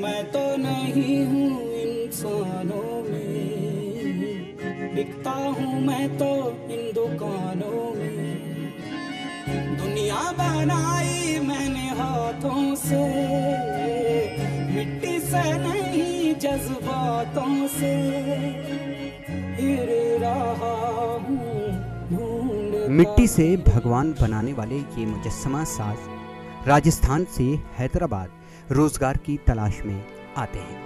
मैं तो नहीं हूँ इंसानों में, बिकता हूँ मैं तो इन दुकानों में। दुनिया बनाई मैंने हाथों से, मिट्टी से नहीं जज्बातों से, फिर रहा हूँ ढूंढता। मिट्टी से भगवान बनाने वाले ये मुजस्समा साज राजस्थान से हैदराबाद रोजगार की तलाश में आते हैं।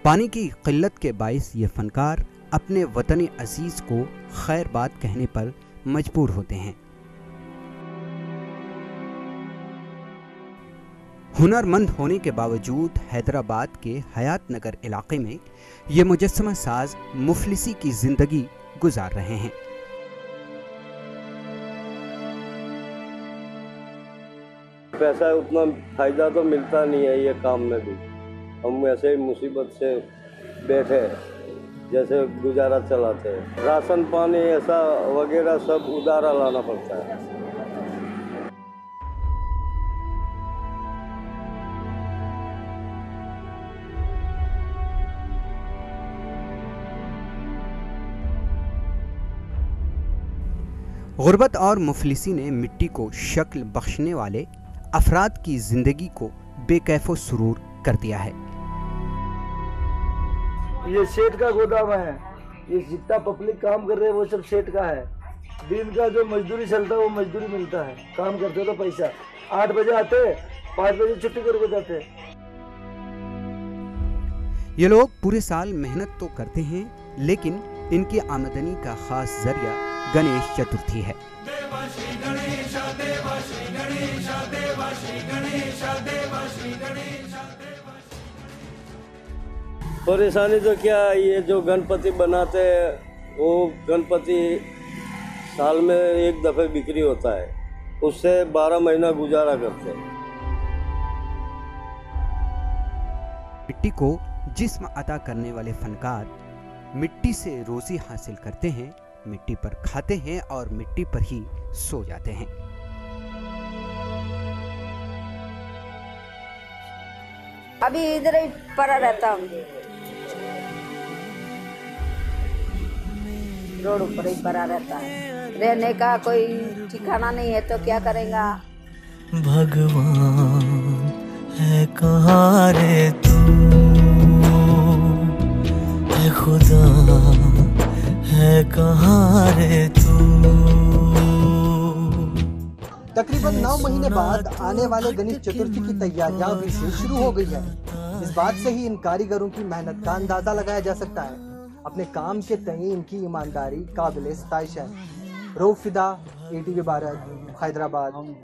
पानी की किल्लत के बाइस ये फनकार अपने वतन अजीज को खैर बात कहने पर मजबूर होते हैं। हुनरमंद होने के बावजूद हैदराबाद के हयात नगर इलाके में ये मुजस्समा साज मुफलिसी की जिंदगी गुजार रहे हैं। पैसा उतना फायदा तो मिलता नहीं है ये काम में भी। हम ऐसे ही मुसीबत से बैठे जैसे गुजारा चलाते हैं। राशन पानी ऐसा वगैरह सब उधारा लाना पड़ता है। गुर्बत और मुफलिसी ने मिट्टी को शक्ल बख्शने वाले अफराद की जिंदगी को बेकैफो सुरूर कर दिया है। ये सेठ का गोदाम है। ये जितना पब्लिक काम कर रहे हैं वो सब सेठ का है। दिन का जो मजदूरी चलता है वो मजदूरी मिलता है। काम करते तो पैसा 8 बजे आते, 5 बजे छुट्टी करके जाते। ये लोग पूरे साल मेहनत तो करते हैं, लेकिन इनकी आमदनी का खास जरिया गणेश चतुर्थी है। परेशानी तो क्या, ये जो गणपति बनाते हैं वो गणपति साल में एक दफे बिक्री होता है, उससे 12 महीना गुजारा करते हैं। मिट्टी को जिस्म अता करने वाले फनकार मिट्टी से रोजी हासिल करते हैं, मिट्टी पर खाते हैं और मिट्टी पर ही सो जाते हैं। अभी इधर ही पड़ा रहता हूँ, रोड ऊपर ही पड़ा रहता है। रहने का कोई ठिकाना नहीं है तो क्या करेगा। भगवान है कहाँ रे तू, है खुदा है कहाँ रे तू। तकरीबन 9 महीने बाद आने वाले गणेश चतुर्थी की तैयारियां भी से शुरू हो गई है। इस बात से ही इन कारीगरों की मेहनत का अंदाजा लगाया जा सकता है। अपने काम के तय इनकी ईमानदारी काबिल-ए-सताइश है। रऊफ फिदा, ATV भारत, हैदराबाद।